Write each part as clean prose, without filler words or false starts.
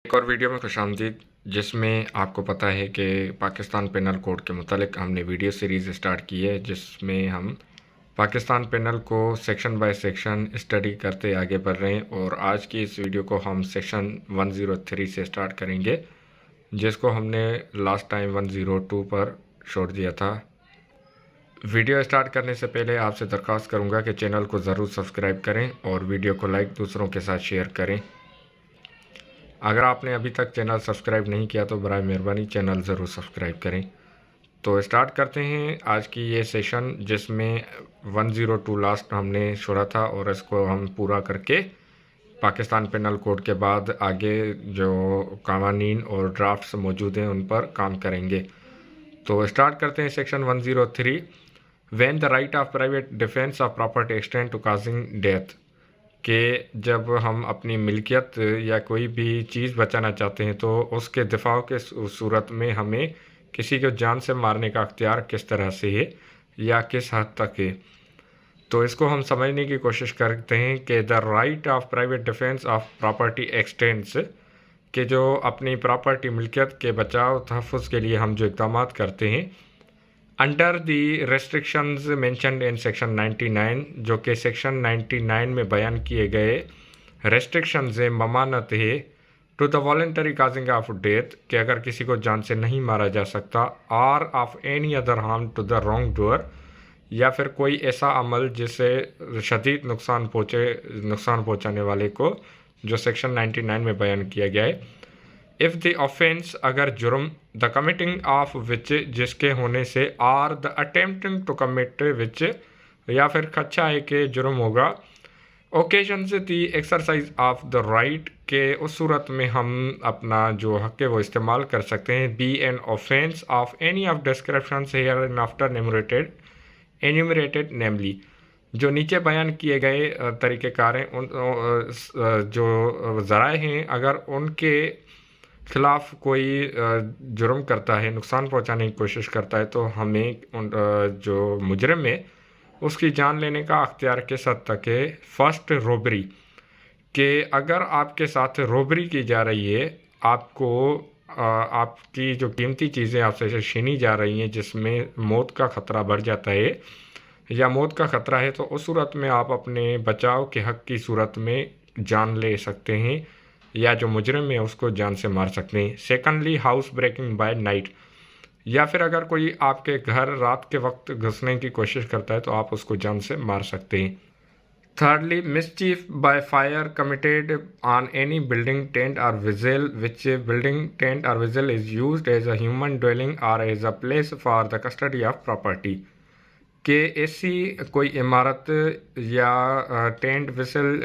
ایک اور ویڈیو میں خوش آمدید، جس میں آپ کو پتہ ہے کہ پاکستان پینل کوڈ کے متعلق ہم نے ویڈیو سیریز اسٹارٹ کی ہے، جس میں ہم پاکستان پینل کو سیکشن بائی سیکشن اسٹڈی کرتے آگے بڑھ رہے ہیں، اور آج کی اس ویڈیو کو ہم سیکشن 103 سے اسٹارٹ کریں گے، جس کو ہم نے لاسٹ ٹائم 102 پر چھوڑ دیا تھا۔ ویڈیو اسٹارٹ کرنے سے پہلے آپ سے درخواست کروں گا کہ چینل کو ضرور سبسکرائب کریں اور ویڈیو کو لائک دوسروں کے ساتھ شیئر کریں۔ اگر آپ نے ابھی تک چینل سبسکرائب نہیں کیا تو برائے مہربانی چینل ضرور سبسکرائب کریں۔ تو اسٹارٹ کرتے ہیں آج کی یہ سیشن، جس میں 102 لاسٹ ہم نے چھوڑا تھا، اور اس کو ہم پورا کر کے پاکستان پینل کوڈ کے بعد آگے جو قوانین اور ڈرافٹس موجود ہیں ان پر کام کریں گے۔ تو اسٹارٹ کرتے ہیں section 103، when the right of private defence of property extend to causing death, کہ جب ہم اپنی ملکیت یا کوئی بھی چیز بچانا چاہتے ہیں تو اس کے دفاع کے صورت میں ہمیں کسی کو جان سے مارنے کا اختیار کس طرح سے ہے یا کس حد تک ہے۔ تو اس کو ہم سمجھنے کی کوشش کرتے ہیں کہ دا right of private defence of property extends, کہ جو اپنی پراپرٹی ملکیت کے بچاؤ تحفظ کے لیے ہم جو اقدامات کرتے ہیں، under the restrictions mentioned in section 99، جو کہ سیکشن 99 میں بیان کیے گئے ریسٹرکشنز ممانعت ہے، to the voluntary causing of death, کہ اگر کسی کو جان سے نہیں مارا جا سکتا، اور of any other harm to the wrong doer, یا پھر کوئی ایسا عمل جس سے شدید نقصان پہنچانے والے کو، جو سیکشن 99 میں بیان کیا گیا ہے۔ if the offense، اگر جرم، the committing of which، جس کے ہونے سے، or the attempting to commit which، یا پھر خدشہ ہے کہ جرم ہوگا، occasions the exercise of the right، کہ اس صورت میں ہم اپنا جو حق ہے وہ استعمال کر سکتے ہیں، be an offense of any of descriptions hereinafter enumerated namely، جو نیچے بیان کیے گئے طریقہ کار ہیں، جو ذرائع ہیں، اگر ان کے خلاف کوئی جرم کرتا ہے، نقصان پہنچانے کی کوشش کرتا ہے، تو ہمیں جو مجرم ہے اس کی جان لینے کا اختیار کس حد تک ہے۔ فرسٹ روبری، کہ اگر آپ کے ساتھ روبری کی جا رہی ہے، آپ کی جو قیمتی چیزیں آپ سے چھینی جا رہی ہیں، جس میں موت کا خطرہ بڑھ جاتا ہے یا موت کا خطرہ ہے، تو اس صورت میں آپ اپنے بچاؤ کے حق کی صورت میں جان لے سکتے ہیں، یا جو مجرم ہے اس کو جان سے مار سکتے ہیں۔ Secondly, house breaking by night, یا پھر اگر کوئی آپ کے گھر رات کے وقت گھسنے کی کوشش کرتا ہے تو آپ اس کو جان سے مار سکتے ہیں۔ Thirdly, mischief by fire committed on any building, tent or vessel which building, tent or vessel is used as a human dwelling or as a place for the custody of property, کہ ایسی کوئی عمارت یا tent vessel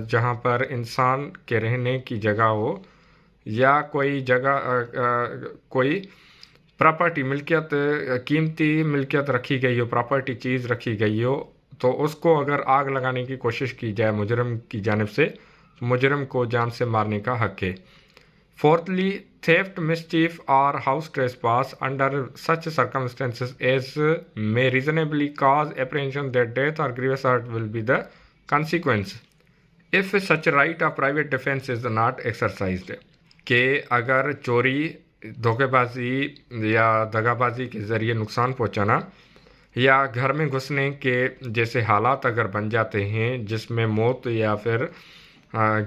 جہاں پر انسان کے رہنے کی جگہ ہو، یا کوئی جگہ کوئی پراپرٹی ملکیت، قیمتی ملکیت رکھی گئی ہو، پراپرٹی چیز رکھی گئی ہو، تو اس کو اگر آگ لگانے کی کوشش کی جائے مجرم کی جانب سے، تو مجرم کو جان سے مارنے کا حق ہے۔ Fourthly, theft, mischief or house trespass under such circumstances as may reasonably cause apprehension that death or grievous hurt will be the consequence if such right of private defense is not exercised، کہ اگر چوری، دھوکے بازی یا دغا بازی کے ذریعے نقصان پہنچانا، یا گھر میں گھسنے کے جیسے حالات اگر بن جاتے ہیں جس میں موت یا پھر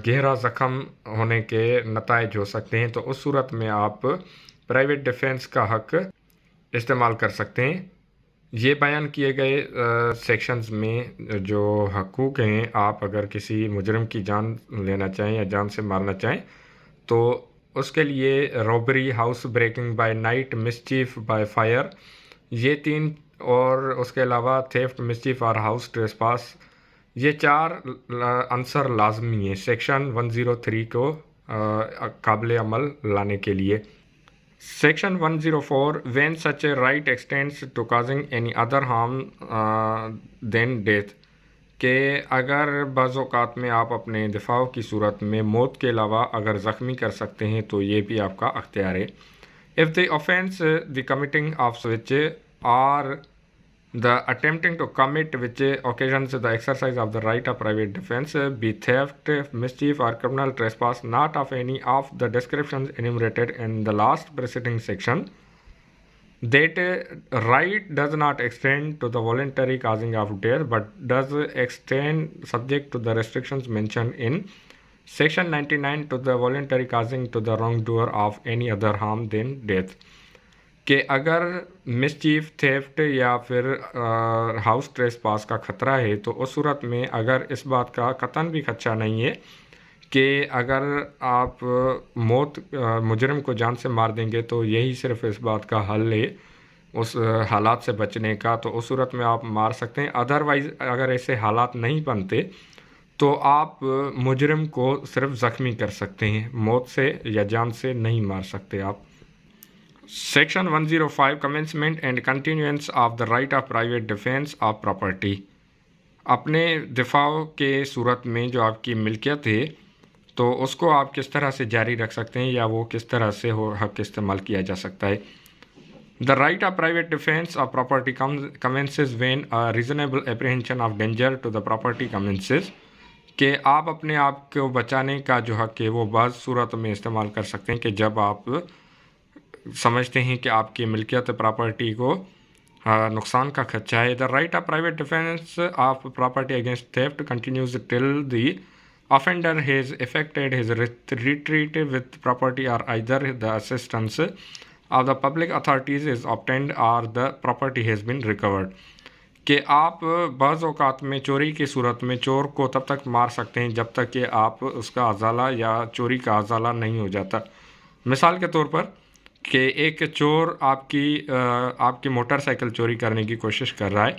گہرا زخم ہونے کے نتائج ہو سکتے ہیں، تو اس صورت میں آپ پرائیویٹ ڈیفینس کا حق استعمال کر سکتے ہیں۔ یہ بیان کیے گئے سیکشنز میں جو حقوق ہیں، آپ اگر کسی مجرم کی جان لینا چاہیں یا جان سے مارنا چاہیں تو اس کے لیے robbery, house breaking by night, mischief by fire, یہ تین، اور اس کے علاوہ تھیفٹ، مسچیف اور ہاؤس ٹریسپاس، یہ چار عنصر لازمی ہیں سیکشن 103 کو قابل عمل لانے کے لیے۔ Section 104، when such a right extends to causing any other harm than death, کہ اگر بعض اوقات میں آپ اپنے دفاع کی صورت میں موت کے علاوہ اگر زخمی کر سکتے ہیں تو یہ بھی آپ کا اختیار ہے۔ if the offense the committing of which or the attempting to commit which occasions the exercise of the right of private defense, be theft, mischief, or criminal trespass, not of any of the descriptions enumerated in the last preceding section. That right does not extend to the voluntary causing of death, but does extend, subject to the restrictions mentioned in Section 99, to the voluntary causing to the wrongdoer of any other harm than death. کہ اگر mischief theft یا پھر house trace پاس کا خطرہ ہے تو اس صورت میں اگر اس بات کا قطعاً بھی خدشہ نہیں ہے کہ اگر آپ موت مجرم کو جان سے مار دیں گے تو یہی صرف اس بات کا حل ہے اس حالات سے بچنے کا، تو اس صورت میں آپ مار سکتے ہیں. ادروائز اگر ایسے حالات نہیں بنتے تو آپ مجرم کو صرف زخمی کر سکتے ہیں، موت سے یا جان سے نہیں مار سکتے آپ. Section 105 Commencement and Continuance of the Right of Private Defense of Property. اپنے دفاع کے صورت میں جو آپ کی ملکیت ہے تو اس کو آپ کس طرح سے جاری رکھ سکتے ہیں یا وہ کس طرح سے حق استعمال کیا جا سکتا ہے. The right of private defense of property commences when a reasonable apprehension of danger to the property commences. کہ آپ اپنے آپ کو بچانے کا جو حق ہے وہ بعض صورتوں میں استعمال کر سکتے ہیں کہ جب آپ سمجھتے ہیں کہ آپ کی ملکیت پراپرٹی کو نقصان کا خدشہ ہے. The right of private defense of property against theft continues till the offender has effected his retreat with property or either the assistance of the public authorities is obtained or the property has been recovered. کہ آپ بعض اوقات میں چوری کی صورت میں چور کو تب تک مار سکتے ہیں جب تک کہ آپ اس کا ازالہ یا چوری کا ازالہ نہیں ہو جاتا. مثال کے طور پر کہ ایک چور آپ کی موٹر سائیکل چوری کرنے کی کوشش کر رہا ہے،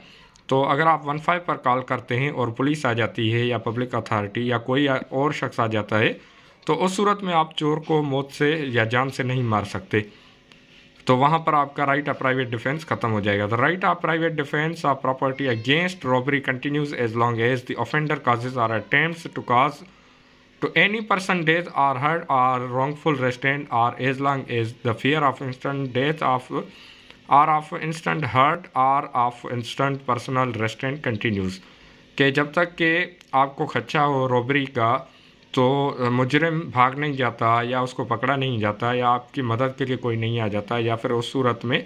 تو اگر آپ 15 پر کال کرتے ہیں اور پولیس آ جاتی ہے یا پبلک اتھارٹی یا کوئی اور شخص آ جاتا ہے تو اس صورت میں آپ چور کو موت سے یا جان سے نہیں مار سکتے، تو وہاں پر آپ کا رائٹ آف پرائیویٹ ڈیفینس ختم ہو جائے گا. The right of private defense of property against robbery continues as long as the offender causes or attempts to cause to any person death or hurt or wrongful restraint, or as long as the fear of instant death or of instant hurt or of instant personal restraint continues. کہ جب تک کہ آپ کو خدشہ ہو robbery کا تو مجرم بھاگ نہیں جاتا یا اس کو پکڑا نہیں جاتا یا آپ کی مدد کے لیے کوئی نہیں آ جاتا، یا پھر اس صورت میں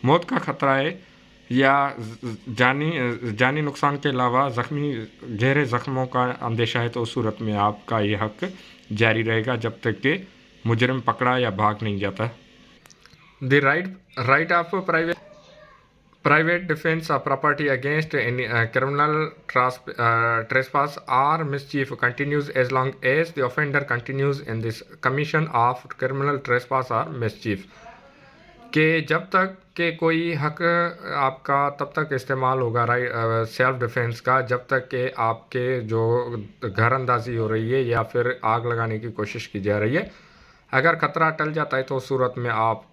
موت کا خطرہ ہے یا جانی نقصان کے علاوہ گہرے زخموں کا اندیشہ ہے، تو اس صورت میں آپ کا یہ حق جاری رہے گا جب تک کہ مجرم پکڑا یا بھاگ نہیں جاتا. دی right of private defense of property against any criminal trespass or mischief continues as long as the offender continues in this commission of criminal trespass or mischief. کہ جب تک کہ کوئی حق آپ کا تب تک استعمال ہوگا سیلف ڈیفینس کا جب تک کہ آپ کے جو گھر اندازی ہو رہی ہے یا پھر آگ لگانے کی کوشش کی جا رہی ہے، اگر خطرہ ٹل جاتا ہے تو اس صورت میں آپ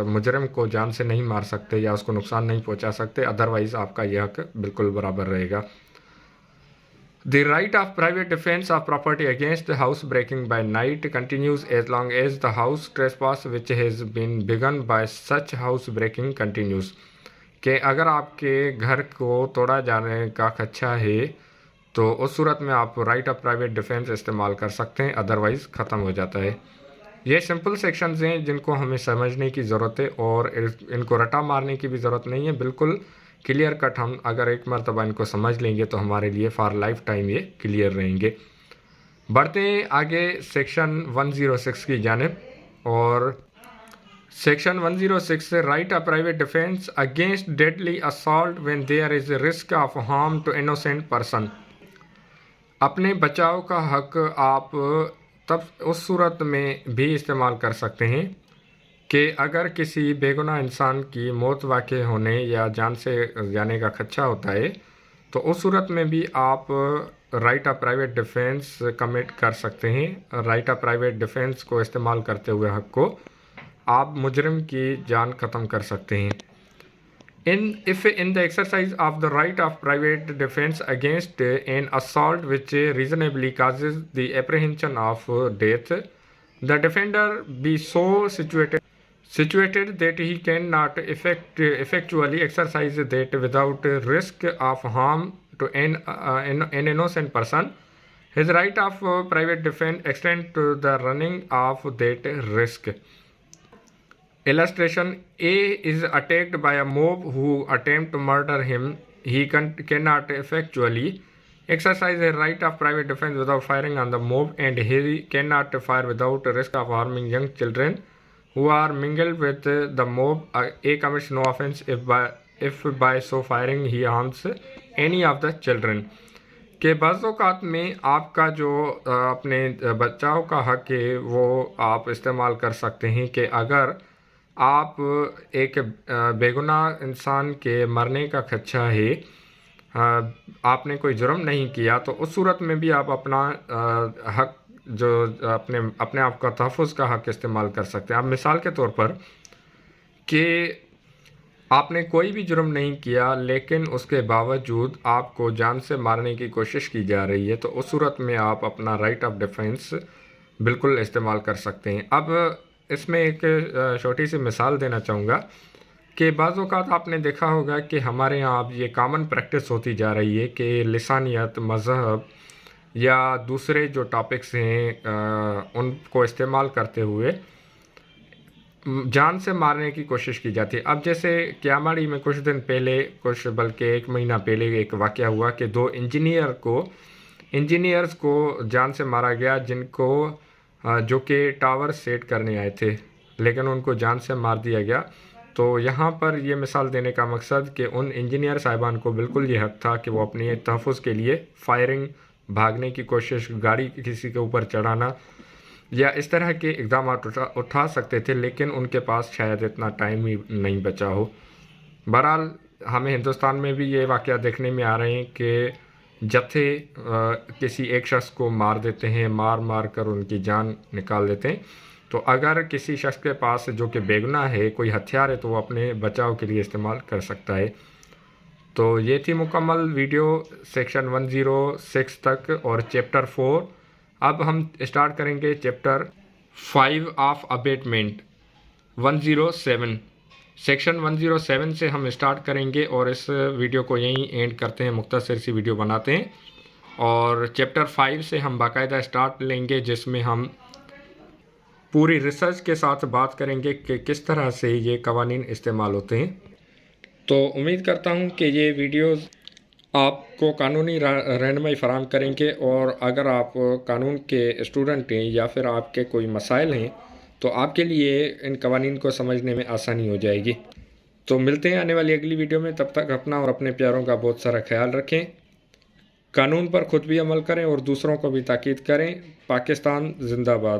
مجرم کو جان سے نہیں مار سکتے یا اس کو نقصان نہیں پہنچا سکتے، ادروائز آپ کا یہ حق بالکل برابر رہے گا. The right of private defense of property against house breaking by night continues as long as the house trespass which has been begun by such house breaking continues. کہ اگر آپ کے گھر کو توڑا جانے کا خدشہ ہے تو اس صورت میں آپ رائٹ آف پرائیویٹ ڈیفینس استعمال کر سکتے ہیں، ادروائز ختم ہو جاتا ہے. یہ سمپل سیکشنز ہیں جن کو ہمیں سمجھنے کی ضرورت ہے اور ان کو رٹا مارنے کی بھی ضرورت نہیں ہے، بالکل کلیئر کٹ ہم اگر ایک مرتبہ ان کو سمجھ لیں گے تو ہمارے لیے فار لائف ٹائم یہ کلیئر رہیں گے. بڑھتے ہیں آگے سیکشن 106 کی جانب، اور section 106 right of private defence against deadly assault when there is a risk of harm to innocent person. اپنے بچاؤ کا حق آپ تب اس صورت میں بھی استعمال کر سکتے ہیں کہ اگر کسی بے گناہ انسان کی موت واقع ہونے یا جان سے جانے کا خدشہ ہوتا ہے تو اس صورت میں بھی آپ right of private defence commit کر سکتے ہیں. رائٹ آف پرائیویٹ ڈیفینس کو استعمال کرتے ہوئے حق کو آپ مجرم کی جان ختم کر سکتے ہیں. If in the exercise of the right of private defense against an assault which reasonably causes the apprehension of death, the defender be so situated situated that he cannot effectually exercise that without risk of harm to an innocent person. His right of private defense extends to the running of that risk. Illustration: A is attacked by a mob who attempt to murder him. He cannot effectually exercise a right of private defense without firing on the mob, and he cannot fire without risk of harming young children who are mingled with the mob. A commits no offense if by so firing he harms any of the children. کہ بعض اوقات میں آپ کا جو اپنے بچاؤ کا حق ہے وہ آپ استعمال کر سکتے ہیں کہ اگر آپ ایک بے گناہ انسان کے مرنے کا خدشہ ہے، آپ نے کوئی جرم نہیں کیا، تو اس صورت میں بھی آپ اپنا حق جو اپنے آپ کا تحفظ کا حق استعمال کر سکتے ہیں. آپ مثال کے طور پر کہ آپ نے کوئی بھی جرم نہیں کیا لیکن اس کے باوجود آپ کو جان سے مارنے کی کوشش کی جا رہی ہے، تو اس صورت میں آپ اپنا رائٹ آف ڈیفینس بالکل استعمال کر سکتے ہیں. اب اس میں ایک چھوٹی سی مثال دینا چاہوں گا کہ بعض اوقات آپ نے دیکھا ہوگا کہ ہمارے یہاں اب یہ کامن پریکٹس ہوتی جا رہی ہے کہ لسانیت، مذہب یا دوسرے جو ٹاپکس ہیں ان کو استعمال کرتے ہوئے جان سے مارنے کی کوشش کی جاتی ہے. اب جیسے کیاماڑی میں کچھ دن پہلے، بلکہ 1 مہینہ پہلے ایک واقعہ ہوا کہ 2 انجینئرز کو جان سے مارا گیا، جن کو جو کہ ٹاور سیٹ کرنے آئے تھے، لیکن ان کو جان سے مار دیا گیا. تو یہاں پر یہ مثال دینے کا مقصد کہ ان انجینئر صاحبان کو بالکل یہ حق تھا کہ وہ اپنے تحفظ کے لیے فائرنگ، بھاگنے کی کوشش، گاڑی کسی کے اوپر چڑھانا یا اس طرح کے اقدامات اٹھا سکتے تھے، لیکن ان کے پاس شاید اتنا ٹائم ہی نہیں بچا ہو. بہرحال ہمیں ہندوستان میں بھی یہ واقعہ دیکھنے میں آ رہے ہیں کہ جتھے کسی ایک شخص کو مار دیتے ہیں، مار کر ان کی جان نکال دیتے ہیں. تو اگر کسی شخص کے پاس جو کہ بے گناہ ہے کوئی ہتھیار ہے تو وہ اپنے بچاؤ کے لیے استعمال کر سکتا ہے. تو یہ تھی مکمل ویڈیو سیکشن 106 تک اور چیپٹر 4. اب ہم اسٹارٹ کریں گے چیپٹر 5 آف ابیٹمنٹ 107. سیکشن 107 سے ہم اسٹارٹ کریں گے اور اس ویڈیو کو یہیں اینڈ کرتے ہیں، مختصر سی ویڈیو بناتے ہیں. اور چیپٹر 5 سے ہم باقاعدہ اسٹارٹ لیں گے، جس میں ہم پوری ریسرچ کے ساتھ بات کریں گے کہ کس طرح سے یہ قوانین استعمال ہوتے ہیں. تو امید کرتا ہوں کہ یہ ویڈیوز آپ کو قانونی رہنمائی فراہم کریں گے، اور اگر آپ قانون کے اسٹوڈنٹ ہیں یا پھر آپ کے کوئی مسائل ہیں تو آپ کے لیے ان قوانین کو سمجھنے میں آسانی ہو جائے گی. تو ملتے ہیں آنے والی اگلی ویڈیو میں. تب تک اپنا اور اپنے پیاروں کا بہت سارا خیال رکھیں، قانون پر خود بھی عمل کریں اور دوسروں کو بھی تاکید کریں. پاکستان زندہ باد.